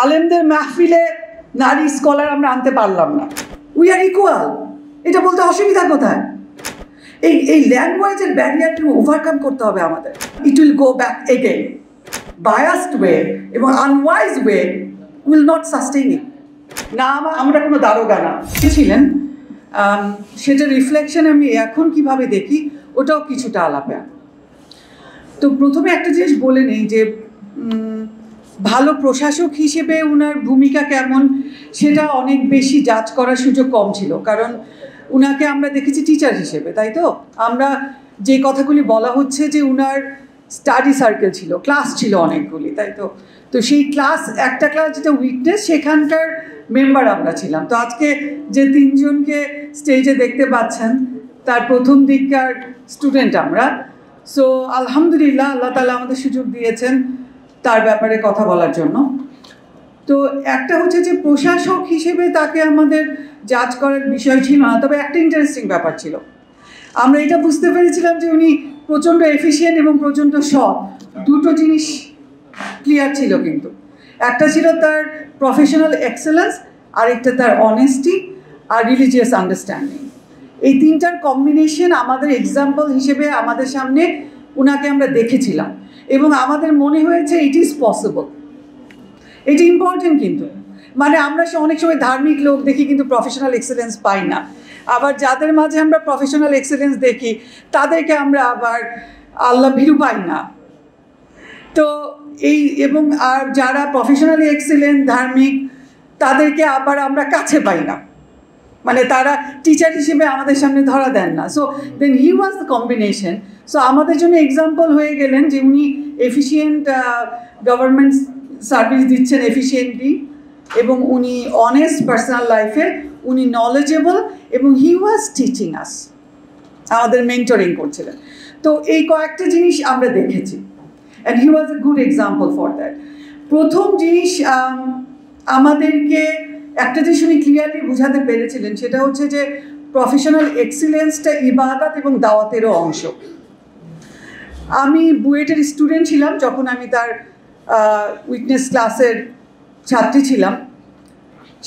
আলেমদের মাহফিলে নারী স্কলার আমরা আনতে পারলাম না। উই আর ইকুয়াল, এটা বলতে অসুবিধা কোথায়? এই ল্যাঙ্গুয়েজের ব্যারিয়ারটা ওভারকাম করতে হবে আমাদের। It will go back again. Biased way এবং unwise way will not sustain it. না আমরা কোনো দারোগা না ছিলেন, সেটা রিফ্লেকশন আমি এখন কিভাবে দেখি ওটাও কিছুটা আলাপে। তো প্রথমে একটা জিনিস বলে নেই যে ভালো প্রশাসক হিসেবে ওনার ভূমিকা কেমন সেটা অনেক বেশি জাজ করার সুযোগ কম ছিল, কারণ উনাকে আমরা দেখেছি টিচার হিসেবে, তাই তো? আমরা যে কথাগুলি বলা হচ্ছে যে উনার স্টাডি সার্কেল ছিল, ক্লাস ছিল অনেকগুলি, তাই তো? তো সেই একটা ক্লাস যেটা উইকনেস, সেখানকার মেম্বার আমরা ছিলাম। তো আজকে যে তিনজনকে স্টেজে দেখতে পাচ্ছেন তার প্রথম দিককার স্টুডেন্ট আমরা। সো আলহামদুলিল্লাহ, আল্লাহ তাআলা আমাদের সুযোগ দিয়েছেন তার ব্যাপারে কথা বলার জন্য। তো একটা হচ্ছে যে প্রশাসক হিসেবে তাকে আমাদের জাজ করার বিষয় ছিল না, তবে একটা ইন্টারেস্টিং ব্যাপার ছিল। আমরা এটা বুঝতে পেরেছিলাম যে উনি প্রচণ্ড এফিশিয়েন্ট এবং প্রচণ্ড সৎ, দুটো জিনিস ক্লিয়ার ছিল। কিন্তু একটা ছিল তার প্রফেশনাল এক্সেলেন্স, আরেকটা তার অনেস্টি আর রিলিজিয়াস আন্ডারস্ট্যান্ডিং। এই তিনটার কম্বিনেশন আমাদের এক্সাম্পল হিসেবে আমাদের সামনে উনাকে আমরা দেখেছিলাম এবং আমাদের মনে হয়েছে ইট ইজ পসিবল। এটা ইম্পর্টেন্ট। কিন্তু মানে আমরা অনেক সময় ধার্মিক লোক দেখি কিন্তু প্রফেশনাল এক্সেলেন্স পাই না, আবার যাদের মাঝে আমরা প্রফেশনাল এক্সেলেন্স দেখি তাদেরকে আমরা আবার আল্লাহ ভীরু পাই না। তো এবং আর যারা প্রফেশনালি এক্সেলেন্ট ধার্মিক তাদেরকে আবার আমরা কাছে পাই না, মানে তারা টিচার হিসেবে আমাদের সামনে ধরা দেন না। So then he was the combination. So আমাদের জন্য এক্সাম্পল হয়ে গেলেন যে উনি এফিশিয়েন্ট গভর্নমেন্ট সার্ভিস দিচ্ছেন এফিশিয়েন্টলি, এবং উনি অনেস্ট পার্সোনাল লাইফে, উনি নলেজেবল, এবং হি ওয়াজ টিচিং আস, আমাদের মেন্টরিং করছিলেন। তো এই কয়েকটা জিনিস আমরা দেখেছি, and he was a good example for that. প্রথম জিনিস আমাদেরকে একটা জিনিস উনি ক্লিয়ারলি বোঝাতে পেরেছিলেন, সেটা হচ্ছে যে প্রফেশনাল এক্সিলেন্সটা ইবাদত এবং দাওয়াতেরও অংশ। আমি বুয়েটের স্টুডেন্ট ছিলাম যখন আমি তার উইটনেস ক্লাসের ছাত্রী ছিলাম।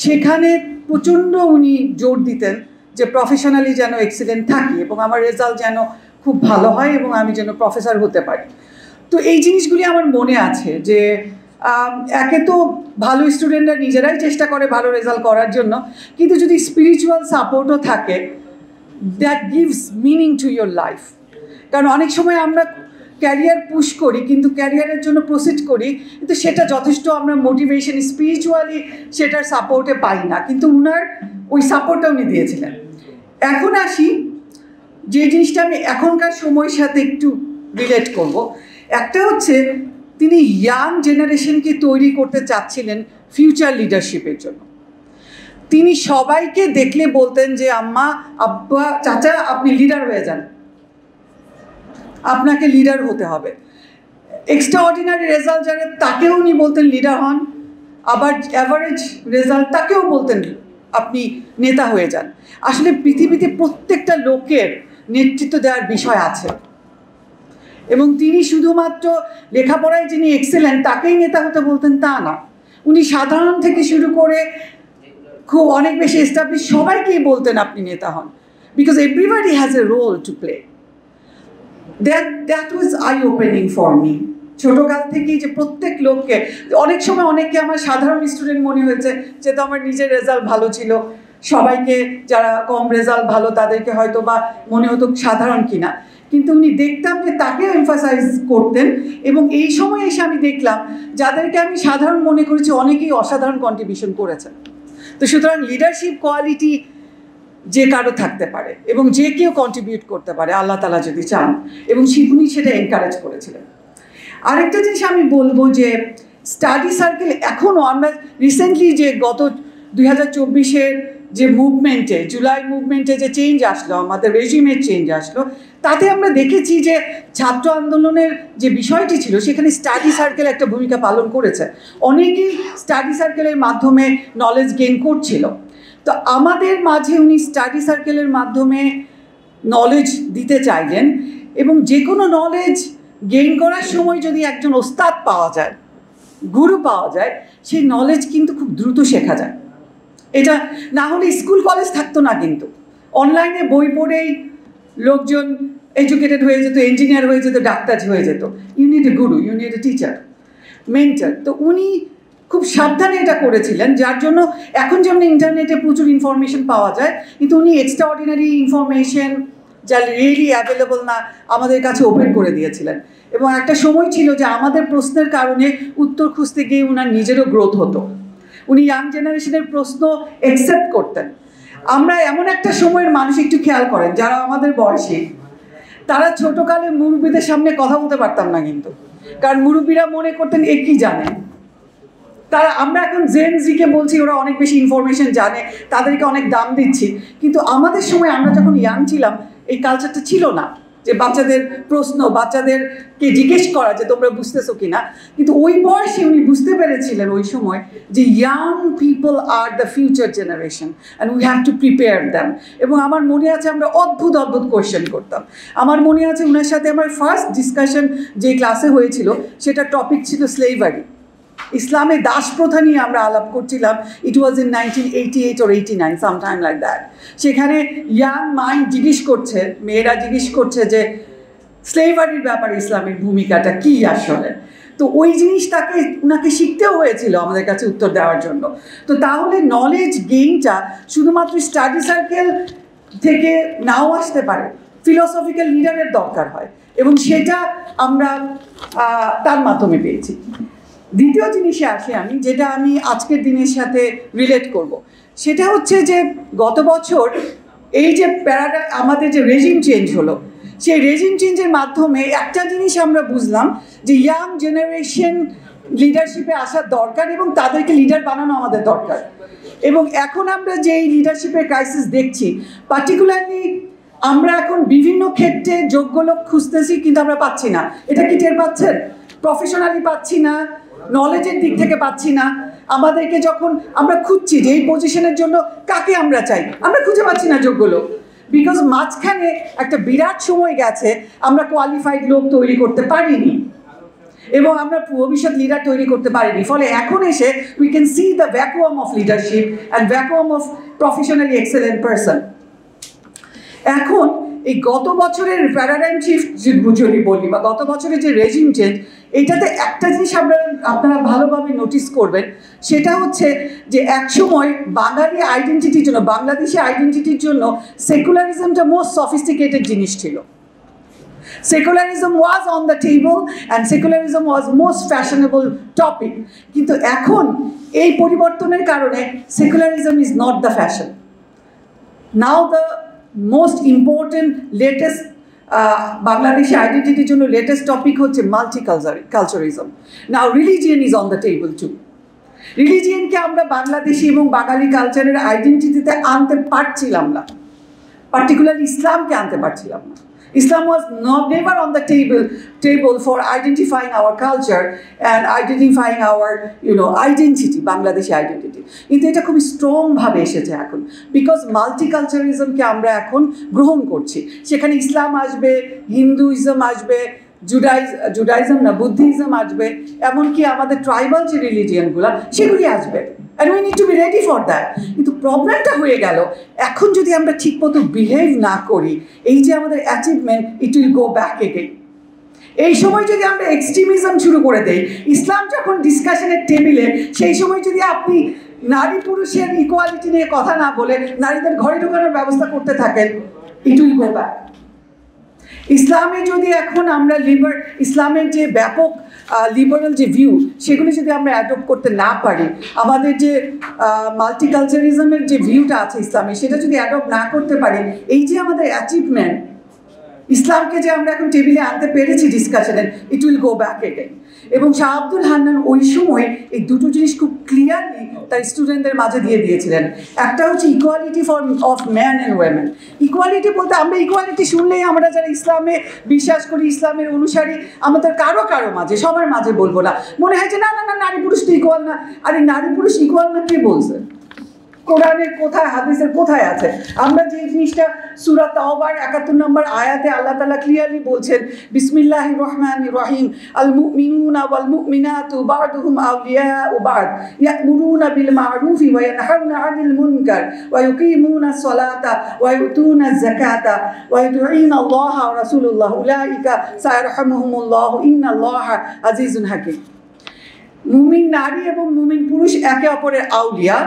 সেখানে প্রচণ্ড উনি জোর দিতেন যে প্রফেশনালি যেন এক্সিলেন্ট থাকি এবং আমার রেজাল্ট যেন খুব ভালো হয় এবং আমি যেন প্রফেসর হতে পারি। তো এই জিনিসগুলি আমার মনে আছে যে একে তো ভালো স্টুডেন্টরা নিজেরাই চেষ্টা করে ভালো রেজাল্ট করার জন্য, কিন্তু যদি স্পিরিচুয়াল সাপোর্টও থাকে, that gives meaning to your life. কারণ অনেক সময় আমরা ক্যারিয়ার পুশ করি, কিন্তু ক্যারিয়ারের জন্য প্রসিড করি, কিন্তু সেটা যথেষ্ট আমরা মোটিভেশন স্পিরিচুয়ালি সেটার সাপোর্টে পাই না, কিন্তু উনার ওই সাপোর্টটা উনি দিয়েছিলেন। এখন আসি যে জিনিসটা আমি এখনকার সময়ের সাথে একটু রিলেট করব। একটা হচ্ছে তিনি ইয়াং জেনারেশনকে তৈরি করতে চাচ্ছিলেন ফিউচার লিডারশিপের জন্য। তিনি সবাইকে দেখলে বলতেন যে আম্মা, আব্বা, চাচা, আপনি লিডার হয়ে যান, আপনাকে লিডার হতে হবে। এক্সট্রাঅর্ডিনারি রেজাল্ট যারা তাকেও উনি বলতেন লিডার হন, আবার অ্যাভারেজ রেজাল্ট তাকেও বলতেন আপনি নেতা হয়ে যান। আসলে পৃথিবীতে প্রত্যেকটা লোকের নেতৃত্ব দেওয়ার বিষয় আছে, এবং তিনি শুধুমাত্র লেখাপড়ায় যিনি এক্সেলেন্ট তাকেই নেতা হতে বলতেন তা না। উনি সাধারণ থেকে শুরু করে খুব অনেক বেশি এস্টাবলিশ সবাইকেই বলতেন আপনি নেতা হন, because everybody has a role to play. That was eye opening for me. ছোটোকাল থেকেই যে প্রত্যেক লোককে, অনেক সময় অনেককে আমার সাধারণ স্টুডেন্ট মনে হয়েছে যে তো আমার নিজের রেজাল্ট ভালো ছিল, সবাইকে যারা কম রেজাল্ট ভালো তাদেরকে হয়তো বা মনে হতো সাধারণ কিনা, কিন্তু উনি দেখতাম যে তাকেও এমফাসাইজ করতেন। এবং এই সময় এসে আমি দেখলাম যাদেরকে আমি সাধারণ মনে করেছি অনেকেই অসাধারণ কন্ট্রিবিউশন করেছেন। তো সুতরাং লিডারশিপ কোয়ালিটি যে কারো থাকতে পারে এবং যে কেউ কন্ট্রিবিউট করতে পারে আল্লাহ তাআলা যদি চান, এবং উনি সেটা এনকারেজ করেছিলেন। আরেকটা জিনিস আমি বলবো যে স্টাডি সার্কেল এখনও আমরা রিসেন্টলি যে গত 2024-এর যে মুভমেন্টে, জুলাই মুভমেন্টে যে চেঞ্জ আসলো, আমাদের রেজিমের চেঞ্জ আসলো, তাতে আমরা দেখেছি যে ছাত্র আন্দোলনের যে বিষয়টি ছিল সেখানে স্টাডি সার্কেল একটা ভূমিকা পালন করেছে। অনেকেই স্টাডি সার্কেলের মাধ্যমে নলেজ গেইন করছিল। তো আমাদের মাঝে উনি স্টাডি সার্কেলের মাধ্যমে নলেজ দিতে চাইলেন, এবং যে কোনো নলেজ গেইন করার সময় যদি একজন ওস্তাদ পাওয়া যায় গুরু পাওয়া যায়, সেই নলেজ কিন্তু খুব দ্রুত শেখা যায়। এটা না হলে স্কুল কলেজ থাকতো না, কিন্তু অনলাইনে বই পড়েই লোকজন এডুকেটেড হয়ে যেত, ইঞ্জিনিয়ার হয়ে যেত, ডাক্তার হয়ে যেত। You need a guru, you need a teacher, mentor. তো উনি খুব সাবধানে এটা করেছিলেন, যার জন্য এখন যেমন ইন্টারনেটে প্রচুর ইনফরমেশন পাওয়া যায়, কিন্তু উনি এক্সট্রা অর্ডিনারি ইনফরমেশন যা রিয়েলি অ্যাভেলেবল না আমাদের কাছে ওপেন করে দিয়েছিলেন। এবং একটা সময় ছিল যে আমাদের প্রশ্নের কারণে উত্তর খুঁজতে গিয়ে ওনার নিজেরও গ্রোথ হতো। উনি ইয়াং জেনারেশনের প্রশ্ন অ্যাকসেপ্ট করতেন। আমরা এমন একটা সময়ের মানুষ, একটু খেয়াল করেন যারা আমাদের বয়সী, তারা ছোটকালে মুরব্বীদের সামনে কথা বলতে পারতাম না, কিন্তু কারণ মুরব্বীরা মনে করতেন এ কি জানে। তারা, আমরা এখন জেন জিকে বলছি ওরা অনেক বেশি ইনফরমেশন জানে, তাদেরকে অনেক দাম দিচ্ছি, কিন্তু আমাদের সময় আমরা যখন ইয়াং ছিলাম এই কালচারটা ছিল না, যে বাচ্চাদের প্রশ্ন, বাচ্চাদেরকে জিজ্ঞেস করা যে তোমরা বুঝতেছো কিনা। কিন্তু ওই বয়সে উনি বুঝতে পেরেছিলেন ওই সময় যে young people are the future generation and we have to prepare them. এবং আমার মনে আছে আমরা অদ্ভুত অদ্ভুত কোয়েশ্চেন করতাম। আমার মনে আছে ওনার সাথে আমার ফার্স্ট ডিসকাশন যে ক্লাসে হয়েছিল সেটা টপিক ছিল স্লেভারি, ইসলামে দাস প্রথা নিয়ে আমরা আলাপ করছিলাম। It was in 1988 or 89, sometime like that. সেখানে ইয়াং মাইন্ড জিজ্ঞেস করছে, মেয়েরা জিজ্ঞেস করছে যে স্লেভারির ব্যাপারে ইসলামের ভূমিকাটা কী আসলে। তো ওই জিনিসটাকে ওনাকে শিখতেও হয়েছিল আমাদের কাছে উত্তর দেওয়ার জন্য। তো তাহলে নলেজ গেইনটা শুধুমাত্র স্টাডি সার্কেল থেকে নাও আসতে পারে, ফিলোসফিক্যাল লিডারের দরকার হয়, এবং সেটা আমরা তার মাধ্যমে পেয়েছি। দ্বিতীয় জিনিসে আসি আমি, যেটা আমি আজকের দিনের সাথে রিলেট করব, সেটা হচ্ছে যে গত বছর এই যে আমাদের যে রেজিম চেঞ্জ হলো, সেই রেজিম চেঞ্জের মাধ্যমে একটা জিনিস আমরা বুঝলাম যে ইয়াং জেনারেশন লিডারশিপে আসার দরকার এবং তাদেরকে লিডার বানানো আমাদের দরকার। এবং এখন আমরা যে এই লিডারশিপের ক্রাইসিস দেখছি, পার্টিকুলারলি আমরা এখন বিভিন্ন ক্ষেত্রে যোগ্য লোক খুঁজতেছি, কিন্তু আমরা পাচ্ছি না। এটা কি টের পাচ্ছেন? প্রফেশনালি পাচ্ছি না, নলেজের দিক থেকে পাচ্ছি না। আমাদেরকে যখন আমরা খুঁজছি যে এই পজিশনের জন্য কাকে আমরা চাই, আমরা খুঁজে পাচ্ছি না যোগ্য লোক, বিকজ মাঝখানে একটা বিরাট সময় গেছে আমরা কোয়ালিফাইড লোক তৈরি করতে পারিনি এবং আমরা ভবিষ্যৎ লিডার তৈরি করতে পারিনি। ফলে এখন এসে we can see the vacuum of leadership and vacuum of professionally excellent person. এখন এই গত বছরের প্যারাডাইম শিফট যদি বলি, বা গত বছরের যে রেজিম চেঞ্জ, এটাতে একটা জিনিস আপনারা ভালোভাবে নোটিস করবেন, সেটা হচ্ছে যে একসময় বাঙালি আইডেন্টিটির জন্য, বাংলাদেশি আইডেন্টিটির জন্য সেকুলারিজমটা মোস্ট সফিস্টিকেটেড জিনিস ছিল। Secularism was on the table and secularism was most fashionable topic. কিন্তু এখন এই পরিবর্তনের কারণে secularism is not the fashion. Now the most important latest Bangladeshi identityর জন্য latest topic হচ্ছে multiculturalism. Now religion is on the table too. রিলিজিয়নকে আমরা বাংলাদেশি এবং বাঙালি কালচারের আইডেন্টিটিতে আনতে পারছিলাম না, পার্টিকুলারলি ইসলামকে আনতে পারছিলাম না। Islam was never on the table for identifying our culture and identifying our identity, Bangladeshi identity. কিন্তু এটা খুব স্ট্রং ভাবে এসেছে এখন, বিকজ মাল্টিকালচারিজমকে আমরা এখন গ্রহণ করছি। সেখানে ইসলাম আসবে, হিন্দুইজম আসবে, জুডাইজম না বুদ্ধিজম আসবে, এমনকি আমাদের ট্রাইবাল যে রিলিজিয়নগুলো সেগুলি আসবে। And we need to be ready for that. কিন্তু প্রবলেমটা হয়ে গেল, এখন যদি আমরা ঠিকমতো বিহেভ না করি, এই যে আমাদের achievement, it will go back again. এই সময় যদি আমরা এক্সট্রিমিজম শুরু করে দেই, ইসলাম যখন ডিসকাশনের টেবিলে, সেই সময় যদি আপনি নারী পুরুষের ইকুয়ালিটি নিয়ে কথা না বলে নারীদের ঘরে ঢোকানোর ব্যবস্থা করতে থাকেন, ইট উইল গো ব্যাক। ইসলামে যদি এখন আমরা ইসলামের যে ব্যাপক লিবারাল যে ভিউ, সেগুলি যদি আমরা অ্যাডপ্ট করতে না পারি, আমাদের যে মাল্টিকালচারিজমের যে ভিউটা আছে ইসলামে, সেটা যদি অ্যাডপ্ট না করতে পারি, এই যে আমাদের অ্যাচিভমেন্ট, ইসলামকে যে আমরা এখন টেবিলে আনতে পেরেছি ডিসকাশনের, it will go back again. এবং শাহ আব্দুল হান্নান ওই সময় এই দুটো জিনিস খুব ক্লিয়ারলি তার স্টুডেন্টদের মাঝে দিয়ে দিয়েছিলেন। একটা হচ্ছে equality of man and women. Equality বলতে আমরা ইকুয়ালিটি শুনলেই আমরা যারা ইসলামে বিশ্বাস করি, ইসলামের অনুসারী, আমাদের কারো মাঝে, সবার মাঝে বলবো না, মনে হয় যে না না না নারী পুরুষ তো ইকুয়াল না। আরে নারী পুরুষ ইকুয়াল না কে বলছে? কোরআনের কোথায় হাদিসের কোথায় আছে? আমরা যে জিনিসটা সূরা তাওবার 71 নম্বর আয়াতে আল্লাহ তাআলা ক্লিয়ারলি বলছেন, বিসমিল্লাহির রহমানির রহিম, আল মুমিনুনা ওয়াল মুমিনাতু বা'দুহুম আউলিয়াউ বা'দ ইয়া'মুরুনা বিল মা'রুফি ওয়া ইয়ানহাউনা 'আনিল মুনকার ওয়া ইউকিমুনাস সালাতা ওয়া ইউতুনাজ যাকাতা ওয়া ইউতিউনা আল্লাহা ওয়া রাসূলুল্লাহ উলাইকা সায়ারহামুহুমুল্লাহু ইন্নাল্লাহা আজিজুন হাকীম। মুমিন নারী এবং মুমিন পুরুষ একে অপরের আউলিয়া।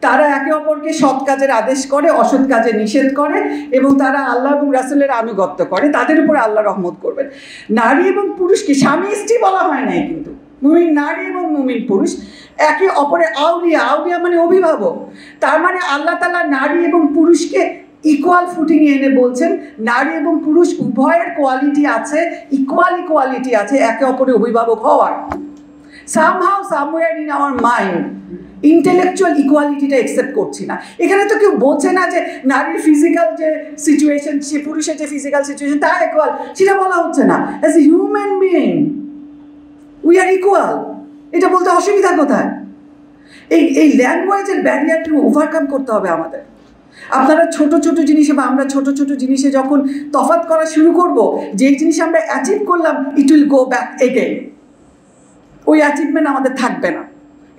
তারা একে অপরকে সৎ কাজের আদেশ করে, অসৎ কাজে নিষেধ করে এবং তারা আল্লাহ এবং রাসূলের আনুগত্য করে। তাদের উপরে আল্লাহ রহমত করবেন। নারী এবং পুরুষকে স্বামী স্ত্রী বলা হয় নাই, কিন্তু মুমিন নারী এবং মুমিন পুরুষ একে অপরের আউলিয়া। আউলিয়া মানে অভিভাবক। তার মানে আল্লাহ তাআলা নারী এবং পুরুষকে ইকুয়াল ফুটিংয়ে এনে বলছেন নারী এবং পুরুষ উভয়ের কোয়ালিটি আছে, ইকুয়ালিটি আছে একে অপরের অভিভাবক হওয়ার। somehow somewhere in our mind intellectual ইকুয়ালিটিটা অ্যাকসেপ্ট করছি না। এখানে তো কেউ বলছে না যে নারীর ফিজিক্যাল যে সিচুয়েশন, সে পুরুষের যে ফিজিক্যাল সিচুয়েশন তা ইকুয়াল, সেটা বলা হচ্ছে না। As a human being we are equal. এটা বলতে অসুবিধা কোথায়? এই ল্যাঙ্গুয়েজের ব্যারিয়ারটা ওভারকাম করতে হবে আমাদের। আপনারা ছোট ছোট জিনিসে বা আমরা ছোট ছোট জিনিসে যখন তফাৎ করা শুরু করব, যেই জিনিস আমরা অ্যাচিভ করলাম ইট উইল গো ব্যাক এগেইন। ওই অ্যাচিভমেন্ট আমাদের থাকবে না।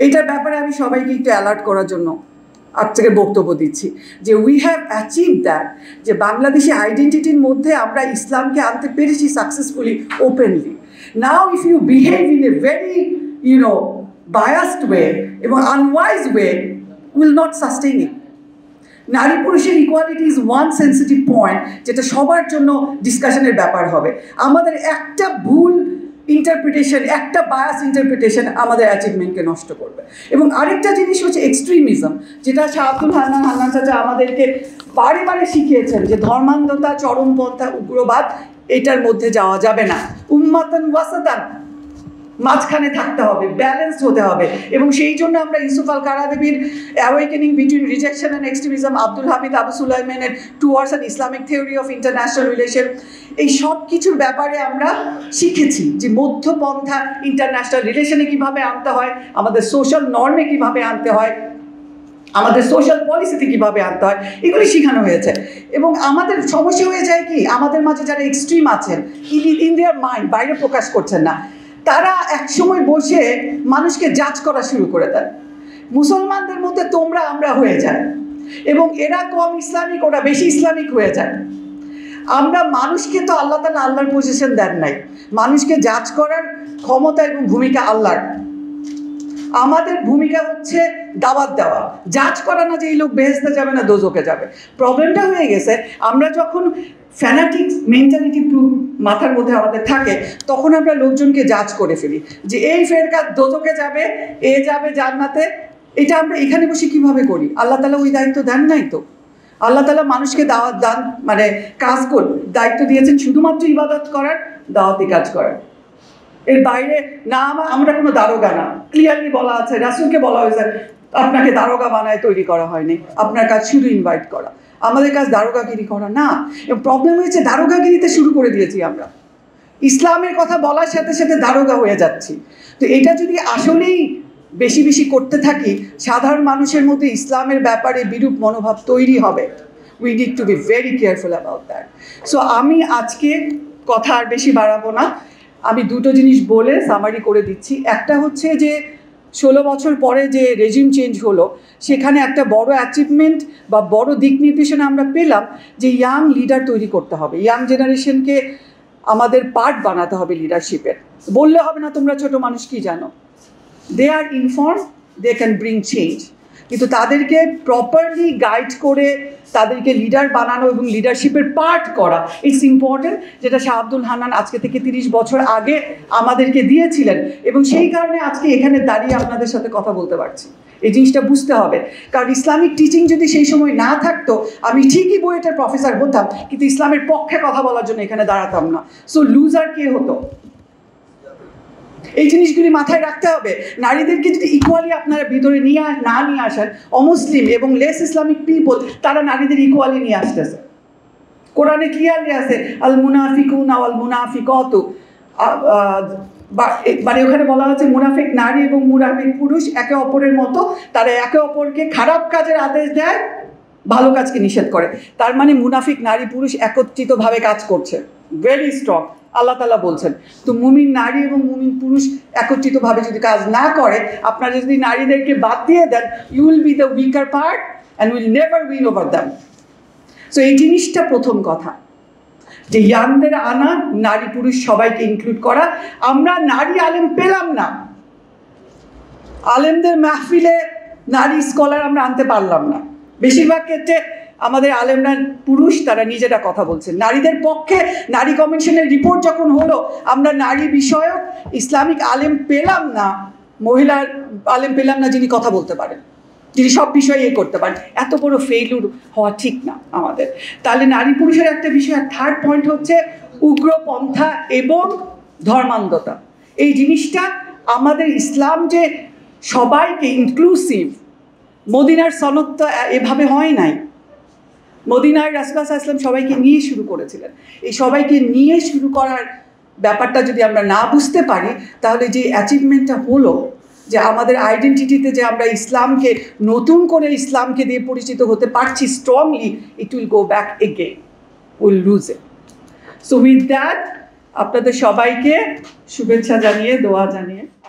এইটার ব্যাপারে আমি সবাইকে একটু অ্যালার্ট করার জন্য আজ থেকে বক্তব্য দিচ্ছি যে উই হ্যাভ অ্যাচিভ দ্যাট, যে বাংলাদেশি আইডেন্টিটির মধ্যে আমরা ইসলামকে আনতে পেরেছি successfully, openly. Now if you behave in a very biased way এবং unwise way will not sustain it. নারী পুরুষের equality is one sensitive point, যেটা সবার জন্য ডিসকাশনের ব্যাপার হবে। আমাদের একটা ভুল ইন্টারপ্রিটেশন, একটা বায়াস ইন্টারপ্রিটেশন আমাদের অ্যাচিভমেন্টকে নষ্ট করবে। এবং আরেকটা জিনিস হচ্ছে এক্সট্রিমিজম, যেটা শাহ আব্দুল হান্নান চাচা আমাদেরকে বারে বারে শিখিয়েছেন যে ধর্মান্ধতা, চরমপন্থা, উগ্রবাদ এটার মধ্যে যাওয়া যাবে না। উম্মাতান ওয়াসাতান, মাঝখানে থাকতে হবে, ব্যালেন্সড হতে হবে। এবং সেই জন্য আমরা ইউসুফ আল কারাদেবীর awakening between rejection and extremism, Abdul Hamid Abu সুলাইমানের towards an Islamic theory of international relation, এই সব কিছুর ব্যাপারে আমরা শিখেছি যে মধ্যপন্থা ইন্টারন্যাশনাল রিলেশনে কীভাবে আনতে হয়, আমাদের সোশ্যাল নর্মে কীভাবে আনতে হয়, আমাদের সোশ্যাল পলিসিতে কীভাবে আনতে হয়, এগুলি শেখানো হয়েছে। এবং আমাদের সমস্যা হয়ে যায় কি, আমাদের মাঝে যারা এক্সট্রিম আছেন ইন দেয়ার মাইন্ড, বাইরে প্রকাশ করছেন না, তারা একসময় বসে মানুষকে জাজ করা শুরু করে দেন। মুসলমানদের মধ্যে তোমরা আমরা হয়ে যায় এবং এরা কম ইসলামিক, ওরা বেশি ইসলামিক হয়ে যায়। আমরা মানুষকে তো আল্লাহ তাআলা আল্লাহর পজিশন দেন নাই, মানুষকে জাজ করার ক্ষমতা এবং ভূমিকা আল্লাহর। আমাদের ভূমিকা হচ্ছে দাওয়াত দেওয়া, জাজ করা না যে এই লোক বেহেশতে যাবে না দোজখে যাবে। প্রবলেমটা হয়ে গেছে আমরা যখন ফ্যানাটিক মেন্টালিটি মাথার মধ্যে আমাদের থাকে, তখন আমরা লোকজনকে জাজ করে ফেলি যে এই ফেরকা দোজখে যাবে, এ যাবে জান্নাতে। এটা আমরা এখানে বসে কিভাবে করি? আল্লাহ তাআলা ওই দায়িত্ব দেন নাই তো। আল্লাহ তাআলা মানুষকে দাওয়াত দান মানে কাজ দায়িত্ব দিয়েছেন শুধুমাত্র ইবাদত করার, দাওয়াতি কাজ করার। এর বাইরে না আমরা কোনো দারোগা না। ক্লিয়ারলি বলা আছে, রাসূলকে বলা হয়েছে আপনাকে দারোগা বানায় তৈরি করা হয়নি, আপনার কাজ শুধু ইনভাইট করা। আমাদের কাজ দারোগাগিরি করা না। এবং প্রবলেম হয়েছে দারোগাগিরিতে শুরু করে দিয়েছি আমরা, ইসলামের কথা বলার সাথে সাথে দারোগা হয়ে যাচ্ছি। তো এটা যদি আসলেই বেশি বেশি করতে থাকি, সাধারণ মানুষের মধ্যে ইসলামের ব্যাপারে বিরূপ মনোভাব তৈরি হবে। We need to be very careful about that. So আমি আজকে কথা আর বেশি বাড়াবো না, আমি দুটো জিনিস বলে সামারি করে দিচ্ছি। একটা হচ্ছে যে 16 বছর পরে যে রেজিম চেঞ্জ হলো, সেখানে একটা বড় অ্যাচিভমেন্ট বা বড় দিক নির্দেশনা আমরা পেলাম যে ইয়াং লিডার তৈরি করতে হবে, ইয়াং জেনারেশনকে আমাদের পার্ট বানাতে হবে লিডারশিপের। বললে হবে না তোমরা ছোট মানুষ কি জানো, they are inform, they can bring change. কিন্তু তাদেরকে প্রপারলি গাইড করে তাদেরকে লিডার বানানো এবং লিডারশিপের পার্ট করা ইটস ইম্পর্টেন্ট, যেটা শাহ আব্দুল হান্নান আজকে থেকে 30 বছর আগে আমাদেরকে দিয়েছিলেন। এবং সেই কারণে আজকে এখানে দাঁড়িয়ে আপনাদের সাথে কথা বলতে পারছি। এই জিনিসটা বুঝতে হবে, কারণ ইসলামিক টিচিং যদি সেই সময় না থাকতো, আমি ঠিকই বইয়েটার প্রফেসর হতাম কিন্তু ইসলামের পক্ষে কথা বলার জন্য এখানে দাঁড়াতাম না। সো লুজার কে হতো? এই জিনিসগুলি মাথায় রাখতে হবে। নারীদেরকে যদি ইকুয়ালি আপনারা ভিতরে নিয়ে আসেন, অমুসলিম এবং লেস ইসলামিক পিপল তারা নারীদের ইকুয়ালি নিয়ে আসতেছে। কোরআনে ক্লিয়ারলি আছে আল মুনাফিকুনা ওয়াল মুনাফিকাতু মানে ওখানে বলা হচ্ছে মুনাফিক নারী এবং মুনাফিক পুরুষ একে অপরের মতো, তারা একে অপরকে খারাপ কাজের আদেশ দেয়, ভালো কাজকে নিষেধ করে। তার মানে মুনাফিক নারী পুরুষ একত্রিতভাবে কাজ করছে, ভেরি স্ট্রং। আল্লাহ তাআলা বলছেন, তো মুমিন নারী এবং মুমিন পুরুষ একত্রিতভাবে যদি কাজ না করে, আপনারা যদি নারীদেরকে বাদ দিয়ে দেন, you will be the weaker part and will never win over them. So এই জিনিসটা প্রথম কথা, যে ইয়াংদের আনা, নারী পুরুষ সবাইকে ইনক্লুড করা। আমরা নারী আলেম পেলাম না, আলেমদের মাহফিলে নারী স্কলার আমরা আনতে পারলাম না। বেশিরভাগ ক্ষেত্রে আমাদের আলেমরা পুরুষ, তারা নিজেরা কথা বলছেন। নারীদের পক্ষে নারী কমিশনের রিপোর্ট যখন হলো, আমরা নারী বিষয়ক ইসলামিক আলেম পেলাম না, মহিলার আলেম পেলাম না যিনি কথা বলতে পারেন, যিনি সব বিষয়ে করতে পারেন। এত বড় ফেইলুর হওয়া ঠিক না আমাদের। তাহলে নারী পুরুষের একটা বিষয়। আর থার্ড পয়েন্ট হচ্ছে উগ্রপন্থা এবং ধর্মান্ধতা। এই জিনিসটা আমাদের ইসলাম যে সবাইকে ইনক্লুসিভ, মদিনার সনদ তো এভাবে হয় নাই। মদিনার রাসূলুল্লাহ সাল্লাল্লাহু আলাইহি ওয়াসাল্লাম সবাইকে নিয়ে শুরু করেছিলেন। এই সবাইকে নিয়ে শুরু করার ব্যাপারটা যদি আমরা না বুঝতে পারি, তাহলে যে অ্যাচিভমেন্টটা হলো, যে আমাদের আইডেন্টিটিতে যে আমরা ইসলামকে নতুন করে ইসলামকে দিয়ে পরিচিত হতে পারছি strongly, it will go back again, will lose it. So with that আপনাদের সবাইকে শুভেচ্ছা জানিয়ে, দোয়া জানিয়ে